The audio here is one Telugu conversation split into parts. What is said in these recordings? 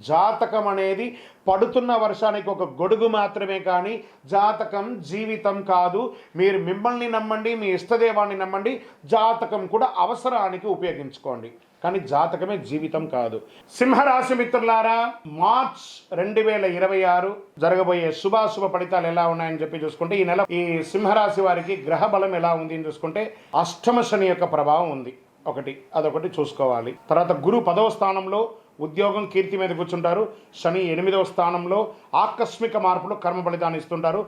జాతకం అనేది పడుతున్న వర్షానికి ఒక గొడుగు మాత్రమే, కానీ జాతకం జీవితం కాదు. మీరు మిమ్మల్ని నమ్మండి, మీ ఇష్టదేవాన్ని నమ్మండి, జాతకం కూడా అవసరానికి ఉపయోగించుకోండి, కానీ జాతకమే జీవితం కాదు. సింహరాశి మిత్రులారా, మార్చ్ 2026 జరగబోయే శుభాశుభ ఫలితాలు ఎలా ఉన్నాయని చెప్పి చూసుకుంటే, ఈ నెల ఈ సింహరాశి వారికి గ్రహ బలం ఎలా ఉంది అని చూసుకుంటే, అష్టమ శని యొక్క ప్రభావం ఉంది అదొకటి చూసుకోవాలి. తర్వాత గురు 10వ స్థానంలో ఉద్యోగం కీర్తి మీద కూర్చుంటారు. శని 8వ స్థానంలో ఆకస్మిక మార్పులు కర్మ ఫలితాన్ని ఇస్తుంటారు.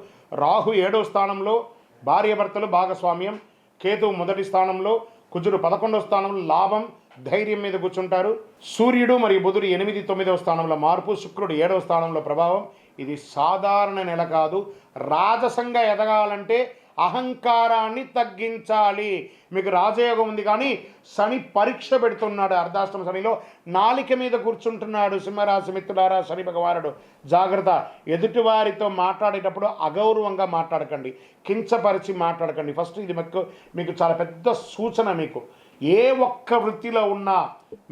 రాహు 7వ స్థానంలో భార్యాభర్తలు భాగస్వామ్యం. కేతువు 1వ స్థానంలో, కుజుడు 11వ స్థానంలో లాభం ధైర్యం మీద కూర్చుంటారు. సూర్యుడు మరియు బుధుడు 8, 9వ స్థానంలో మార్పు, శుక్రుడు 7వ స్థానంలో ప్రభావం. ఇది సాధారణ నెల కాదు. రాజసంగా ఎదగాలంటే అహంకారాన్ని తగ్గించాలి. మీకు రాజయోగం ఉంది, కానీ శని పరీక్ష పెడుతున్నాడు. అర్ధాష్టమ శనిలో నాలిక మీద కూర్చుంటున్నాడు. సింహరాశి మిత్రులారా, శని భగవానుడు జాగ్రత్త. ఎదుటివారితో మాట్లాడేటప్పుడు అగౌరవంగా మాట్లాడకండి, కించపరిచి మాట్లాడకండి. ఫస్ట్ ఇది మీకు చాలా పెద్ద సూచన. మీకు ఏ ఒక్క వృత్తిలో ఉన్నా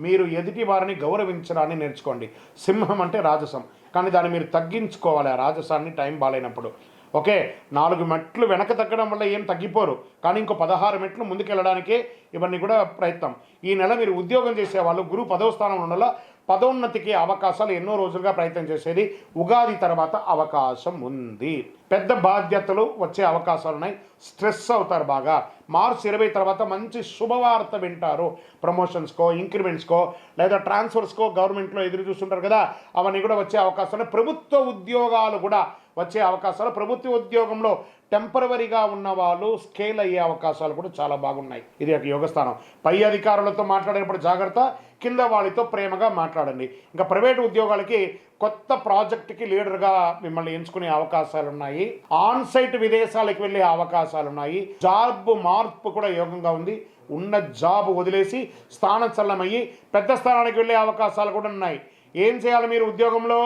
మీరు ఎదుటి వారిని గౌరవించడాన్ని నేర్చుకోండి. సింహం అంటే రాజసం, కానీ దాన్ని మీరు తగ్గించుకోవాలి, ఆ రాజసాన్ని టైం బాగాలేనప్పుడు. ఓకే, 4 మెట్లు వెనక తగ్గడం వల్ల ఏం తగ్గిపోరు, కానీ ఇంకో 16 మెట్లు ముందుకెళ్ళడానికే ఇవన్నీ కూడా ప్రయత్నం. ఈ నెల మీరు ఉద్యోగం చేసేవాళ్ళు గురు 10వ స్థానంలో ఉండాల. పదోన్నతికి అవకాశాలు ఎన్నో రోజులుగా ప్రయత్నం చేసేది. ఉగాది తర్వాత అవకాశం ఉంది. పెద్ద బాధ్యతలు వచ్చే అవకాశాలు ఉన్నాయి. స్ట్రెస్ అవుతారు బాగా. మార్చ్ 20 తర్వాత మంచి శుభవార్త వింటారు. ప్రమోషన్స్కో, ఇంక్రిమెంట్స్కో, లేదా ట్రాన్స్ఫర్స్కో గవర్నమెంట్లో ఎదురు చూస్తుంటారు కదా, అవన్నీ కూడా వచ్చే అవకాశాలు. ప్రభుత్వ ఉద్యోగాలు కూడా వచ్చే అవకాశాలు. ప్రభుత్వ ఉద్యోగంలో టెంపరవరీగా ఉన్న వాళ్ళు స్కేల్ అయ్యే అవకాశాలు కూడా చాలా బాగున్నాయి. ఇది ఒక యోగస్థానం. పై అధికారులతో మాట్లాడేటప్పుడు జాగ్రత్త, కింద వాళ్ళతో ప్రేమగా మాట్లాడండి. ఇంకా ప్రైవేటు ఉద్యోగాలకి కొత్త ప్రాజెక్టుకి లీడర్గా మిమ్మల్ని ఎంచుకునే అవకాశాలు ఉన్నాయి. ఆన్ సైట్ విదేశాలకు వెళ్ళే అవకాశాలు ఉన్నాయి. జాబ్ మార్పు కూడా యోగంగా ఉంది. ఉన్న జాబ్ వదిలేసి స్థానచలనమయ్యి పెద్ద స్థానానికి వెళ్ళే అవకాశాలు కూడా ఉన్నాయి. ఏం చేయాలి మీరు ఉద్యోగంలో?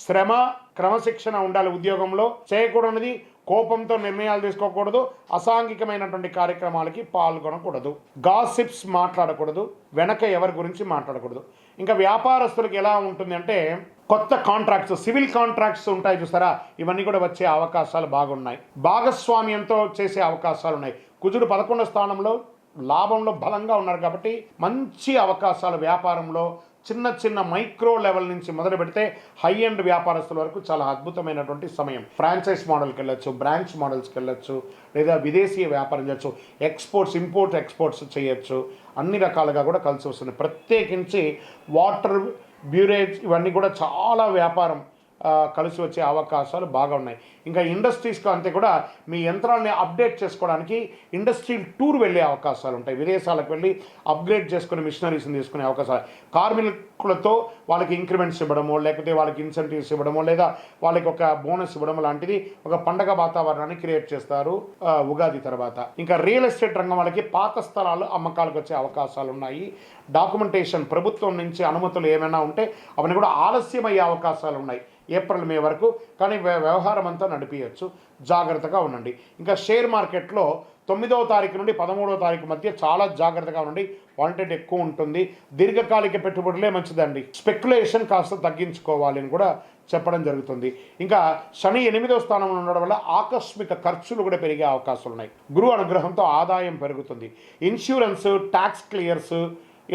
శ్రమ, క్రమశిక్షణ ఉండాలి. ఉద్యోగంలో చేయకూడనిది కోపంతో నిర్ణయాలు తీసుకోకూడదు. అసాంఘికమైనటువంటి కార్యక్రమాలకి పాల్గొనకూడదు. గాసిప్స్ మాట్లాడకూడదు. వెనక ఎవరి గురించి మాట్లాడకూడదు. ఇంకా వ్యాపారస్తులకు ఎలా ఉంటుంది అంటే, కొత్త కాంట్రాక్ట్స్, సివిల్ కాంట్రాక్ట్స్ ఉంటాయి చూస్తారా, ఇవన్నీ కూడా వచ్చే అవకాశాలు బాగున్నాయి. భాగస్వామ్యంతో చేసే అవకాశాలు ఉన్నాయి. కుజుడు 11వ స్థానంలో లాభంలో బలంగా ఉన్నారు కాబట్టి మంచి అవకాశాలు వ్యాపారంలో. చిన్న చిన్న మైక్రో లెవెల్ నుంచి మొదలు పెడితే హై ఎండ్ వ్యాపారస్తుల వరకు చాలా అద్భుతమైనటువంటి సమయం. ఫ్రాంచైజ్ మోడల్కి వెళ్ళొచ్చు, బ్రాంచ్ మోడల్స్కి వెళ్ళొచ్చు, లేదా విదేశీయ వ్యాపారం చేయొచ్చు, ఎక్స్పోర్ట్స్, ఇంపోర్ట్ ఎక్స్పోర్ట్స్ చేయొచ్చు. అన్ని రకాలుగా కూడా కలిసి వస్తుంది. ప్రత్యేకించి వాటర్ బ్యూరేజ్ ఇవన్నీ కూడా చాలా వ్యాపారం కలిసి వచ్చే అవకాశాలు బాగా ఉన్నాయి. ఇంకా ఇండస్ట్రీస్కి అంతే కూడా మీ యంత్రాలని అప్డేట్ చేసుకోవడానికి ఇండస్ట్రియల్ టూర్ వెళ్ళే అవకాశాలు ఉంటాయి. విదేశాలకు వెళ్ళి అప్గ్రేడ్ చేసుకుని మిషనరీస్ని తీసుకునే అవకాశాలు. కార్మికులతో వాళ్ళకి ఇంక్రిమెంట్స్ ఇవ్వడమో, లేకపోతే వాళ్ళకి ఇన్సెంటివ్స్ ఇవ్వడమో, లేదా వాళ్ళకి ఒక బోనస్ ఇవ్వడం లాంటిది ఒక పండగ వాతావరణాన్ని క్రియేట్ చేస్తారు ఉగాది తర్వాత. ఇంకా రియల్ ఎస్టేట్ రంగం వాళ్ళకి పాత స్థలాలు అమ్మకాలకు వచ్చే అవకాశాలు ఉన్నాయి. డాక్యుమెంటేషన్, ప్రభుత్వం నుంచి అనుమతులు ఏమైనా ఉంటే అవన్నీ కూడా ఆలస్యం అయ్యే అవకాశాలు ఉన్నాయి ఏప్రిల్, మే వరకు. కానీ వ్యవహారం అంతా నడిపించవచ్చు. జాగ్రత్తగా ఉండండి. ఇంకా షేర్ మార్కెట్లో 9వ తారీఖు నుండి 13వ తారీఖు మధ్య చాలా జాగ్రత్తగా ఉండండి. వాంటెడ్ ఎక్కువ ఉంటుంది. దీర్ఘకాలిక పెట్టుబడులే మంచిదండి. స్పెక్యులేషన్ కాస్త తగ్గించుకోవాలి అని కూడా చెప్పడం జరుగుతుంది. ఇంకా శని 8వ స్థానంలో ఉండడం వల్ల ఆకస్మిక ఖర్చులు కూడా పెరిగే అవకాశాలు ఉన్నాయి. గురువు అనుగ్రహంతో ఆదాయం పెరుగుతుంది. ఇన్సూరెన్స్, ట్యాక్స్ క్లియర్స్,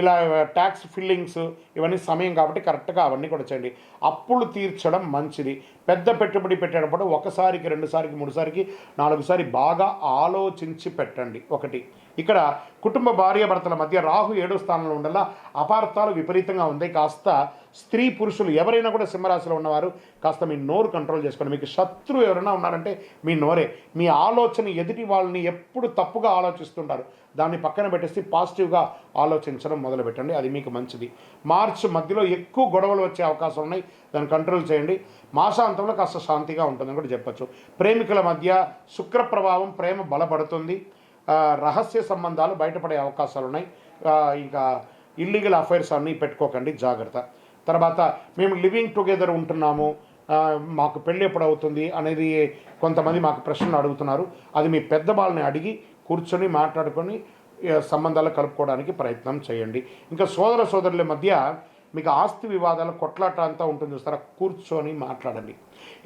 ఇలా ట్యాక్స్ ఫిల్లింగ్స్ ఇవన్నీ సమయం కాబట్టి కరెక్ట్గా అవన్నీ కూడా చేయండి. అప్పులు తీర్చడం మంచిది. పెద్ద పెట్టుబడి పెట్టేటప్పుడు 1సారికి, 2సారికి, 3సారికి, 4సారి బాగా ఆలోచించి పెట్టండి. ఒకటి, ఇక్కడ కుటుంబ భార్యాభర్తల మధ్య రాహు 7వ స్థానంలో ఉండాల. అపార్థాలు విపరీతంగా ఉంది. కాస్త స్త్రీ పురుషులు ఎవరైనా కూడా సింహరాశిలో ఉన్నవారు కాస్త మీ నోరు కంట్రోల్ చేసుకోండి. మీకు శత్రువు ఎవరైనా ఉన్నారంటే మీ నోరే. మీ ఆలోచన ఎదుటి వాళ్ళని ఎప్పుడు తప్పుగా ఆలోచిస్తుంటారు, దాన్ని పక్కన పెట్టేసి పాజిటివ్గా ఆలోచించడం మొదలుపెట్టండి. అది మీకు మంచిది. మార్చి మధ్యలో ఎక్కువ గొడవలు వచ్చే అవకాశం ఉన్నాయి, దాన్ని కంట్రోల్ చేయండి. మాసాంతంలో కాస్త శాంతిగా ఉంటుందని కూడా చెప్పచ్చు. ప్రేమికుల మధ్య శుక్ర ప్రభావం, ప్రేమ బలపడుతుంది. రహస్య సంబంధాలు బయటపడే అవకాశాలు ఉన్నాయి. ఇంకా ఇల్లీగల్ అఫైర్స్ అన్నీ పెట్టుకోకండి, జాగ్రత్త. తర్వాత మేము లివింగ్ టుగెదర్ ఉంటున్నాము, మాకు పెళ్ళి ఎప్పుడు అవుతుంది అనేది కొంతమంది మాకు ప్రశ్నలు అడుగుతున్నారు. అది మీ పెద్దవాళ్ళని అడిగి కూర్చొని మాట్లాడుకొని సంబంధాలు కలుపుకోవడానికి ప్రయత్నం చేయండి. ఇంకా సోదరుల మధ్య మీకు ఆస్తి వివాదాలు కొట్లాట అంతా ఉంటుంది చూస్తారా, కూర్చొని మాట్లాడండి.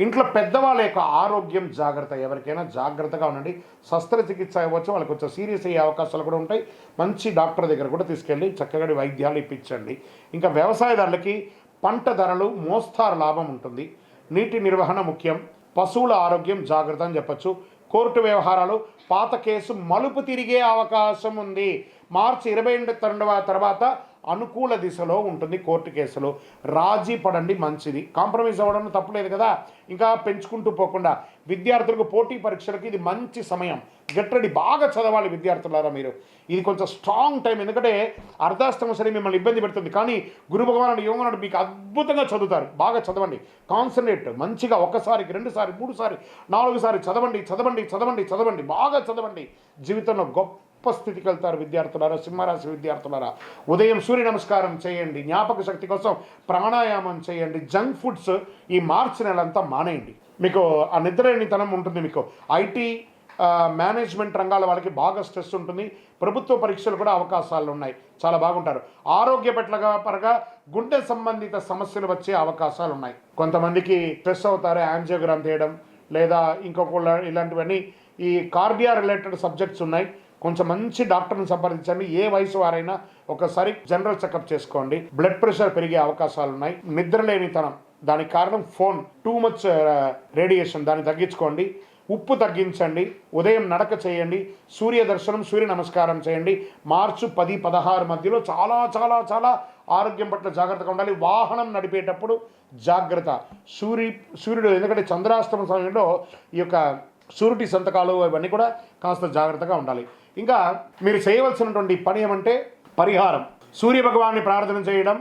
ఇంట్లో పెద్దవాళ్ళ యొక్క ఆరోగ్యం జాగ్రత్త, ఎవరికైనా జాగ్రత్తగా ఉండండి. శస్త్రచికిత్స అవ్వచ్చు, వాళ్ళకి కొంచెం సీరియస్ అయ్యే అవకాశాలు కూడా ఉంటాయి. మంచి డాక్టర్ దగ్గర కూడా తీసుకెళ్ళి చక్కగా వైద్యాలు ఇప్పించండి. ఇంకా వ్యవసాయదారులకి పంట ధరలు మోస్తారు లాభం ఉంటుంది. నీటి నిర్వహణ ముఖ్యం. పశువుల ఆరోగ్యం జాగ్రత్త అని చెప్పచ్చు. కోర్టు వ్యవహారాలు, పాత కేసు మలుపు తిరిగే అవకాశం ఉంది. మార్చి 22 తర్వాత అనుకూల దిశలో ఉంటుంది. కోర్టు కేసులో రాజీ పడండి, మంచిది. కాంప్రమైజ్ అవ్వడం తప్పులేదు కదా. ఇంకా పెంచుకుంటూ పోకుండా విద్యార్థులకు పోటీ పరీక్షలకి ఇది మంచి సమయం. గెట్ రెడీ, బాగా చదవాలి విద్యార్థులారా మీరు. ఇది కొంచెం స్ట్రాంగ్ టైం, ఎందుకంటే అర్ధాష్టమ శని మిమ్మల్ని ఇబ్బంది పెడుతుంది. కానీ గురు భగవానుడు యోగనాడు మీకు అద్భుతంగా చదువుతారు. బాగా చదవండి, కాన్సన్ట్రేట్ మంచిగా, ఒకసారికి 2 సారి 3 సారి 4 సారి చదవండి చదవండి చదవండి చదవండి, బాగా చదవండి. జీవితంలో గొప్ప స్థితికి వెళ్తారు విద్యార్థులారా. సింహరాశి విద్యార్థులారా, ఉదయం సూర్య నమస్కారం చేయండి. జ్ఞాపక శక్తి కోసం ప్రాణాయామం చేయండి. జంక్ ఫుడ్స్ ఈ మార్చి నెలంతా మానేయండి. మీకు ఆ నిద్రలేనితనం ఉంటుంది. మీకు ఐటీ మేనేజ్మెంట్ రంగాల వాళ్ళకి బాగా స్ట్రెస్ ఉంటుంది. ప్రభుత్వ పరీక్షలు కూడా అవకాశాలు ఉన్నాయి, చాలా బాగుంటారు. ఆరోగ్య పరంగా గుండె సంబంధిత సమస్యలు వచ్చే అవకాశాలు ఉన్నాయి. కొంతమందికి స్ట్రెస్ అవుతారు, యాంజియోగ్రామ్ చేయడం లేదా ఇంకొక ఇలాంటివన్నీ ఈ కార్డియా రిలేటెడ్ సబ్జెక్ట్స్ ఉన్నాయి. కొంచెం మంచి డాక్టర్ని సంప్రదించండి. ఏ వయసు వారైనా ఒకసారి జనరల్ చెకప్ చేసుకోండి. బ్లడ్ ప్రెషర్ పెరిగే అవకాశాలు ఉన్నాయి. నిద్రలేనితనం, దానికి కారణం ఫోన్, టూ మచ్ రేడియేషన్, దాన్ని తగ్గించుకోండి. ఉప్పు తగ్గించండి. ఉదయం నడక చేయండి. సూర్య దర్శనం, సూర్య నమస్కారం చేయండి. మార్చి 10-16 మధ్యలో చాలా చాలా చాలా ఆరోగ్యం పట్ల జాగ్రత్తగా ఉండాలి. వాహనం నడిపేటప్పుడు జాగ్రత్త. సూర్యుడు ఎందుకంటే చంద్రాస్తమ సమయంలో ఈ యొక్క షూరిటీ సంతకాలు ఇవన్నీ కూడా కాస్త జాగ్రత్తగా ఉండాలి. ఇంకా మీరు చేయవలసినటువంటి పని ఏమంటే పరిహారం. సూర్య భగవాన్ని ప్రార్థన చేయడం,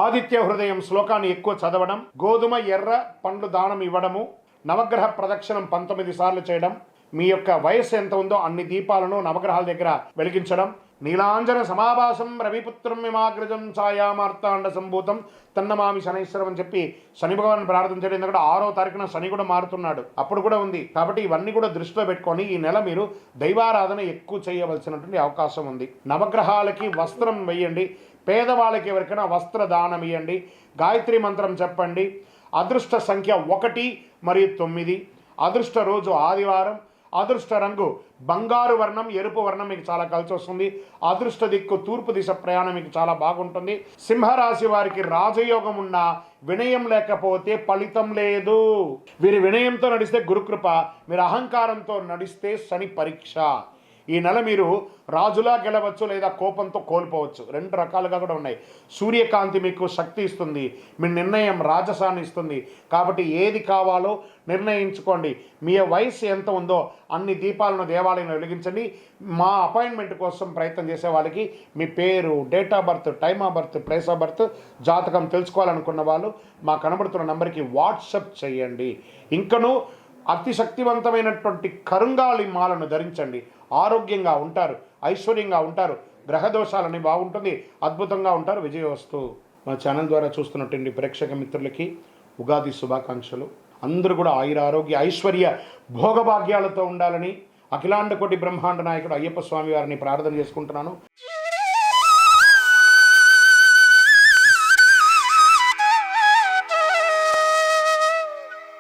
ఆదిత్య హృదయం శ్లోకాన్ని ఎక్కువ చదవడం, గోధుమ ఎర్ర పండ్లు దానం ఇవ్వడము, నవగ్రహ ప్రదక్షిణం 19 సార్లు చేయడం, మీ యొక్క వయస్సు ఎంత ఉందో అన్ని దీపాలను నవగ్రహాల దగ్గర వెలిగించడం, నీలాంజన సమాభాసం రవిపుత్రం మిమాగ్రజం ఛాయామార్తాండ సంభూతం తన్నమామి శనైశ్వరం అని చెప్పి శని భగవాన్ని ప్రార్థించడం. ఎందుకంటే 6వ తారీఖున శని కూడా మారుతున్నాడు, అప్పుడు కూడా ఉంది. కాబట్టి ఇవన్నీ కూడా దృష్టిలో పెట్టుకొని ఈ నెల మీరు దైవారాధన ఎక్కువ చేయవలసినటువంటి అవకాశం ఉంది. నవగ్రహాలకి వస్త్రం వేయండి. పేదవాళ్ళకి ఎవరికైనా వస్త్ర దానం ఇవ్వండి. గాయత్రి మంత్రం చెప్పండి. అదృష్ట సంఖ్య 1 మరియు 9. అదృష్ట రోజు ఆదివారం. అదృష్ట రంగు బంగారు వర్ణం, ఎరుపు వర్ణం మీకు చాలా కలిసి వస్తుంది. అదృష్ట దిక్కు తూర్పు దిశ ప్రయాణం మీకు చాలా బాగుంటుంది. సింహరాశి వారికి రాజయోగం ఉన్నా వినయం లేకపోతే ఫలితం లేదు. వీరి వినయంతో నడిస్తే గురుకృప, మీరు అహంకారంతో నడిస్తే శని పరీక్ష. ఈ నెల మీరు రాజులా గెలవచ్చు లేదా కోపంతో కోల్పోవచ్చు. 2 రకాలుగా కూడా ఉన్నాయి. సూర్యకాంతి మీకు శక్తి ఇస్తుంది, మీ నిర్ణయం రాజసాన్ని ఇస్తుంది. కాబట్టి ఏది కావాలో నిర్ణయించుకోండి. మీ వయసు ఎంత ఉందో అన్ని దీపాలను దేవాలయంలో వెలిగించండి. మా అపాయింట్మెంట్ కోసం ప్రయత్నం చేసే వాళ్ళకి మీ పేరు, date of birth, time of birth, place of birth, జాతకం తెలుసుకోవాలనుకున్న వాళ్ళు మా కనబడుతున్న నెంబర్కి వాట్సప్ చేయండి. ఇంకనూ అతి శక్తివంతమైనటువంటి కరుంగాలి మాలను ధరించండి. ఆరోగ్యంగా ఉంటారు, ఐశ్వర్యంగా ఉంటారు, గ్రహదోషాలని బాగుంటుంది, అద్భుతంగా ఉంటారు. విజయవస్తు. మా ఛానల్ ద్వారా చూస్తున్నటువంటి ప్రేక్షక మిత్రులకి ఉగాది శుభాకాంక్షలు. అందరూ కూడా ఆయుర ఆరోగ్య ఐశ్వర్య భోగభాగ్యాలతో ఉండాలని అఖిలాండ కోటి బ్రహ్మాండ నాయకుడు అయ్యప్ప స్వామి వారిని ప్రార్థన చేసుకుంటున్నాను.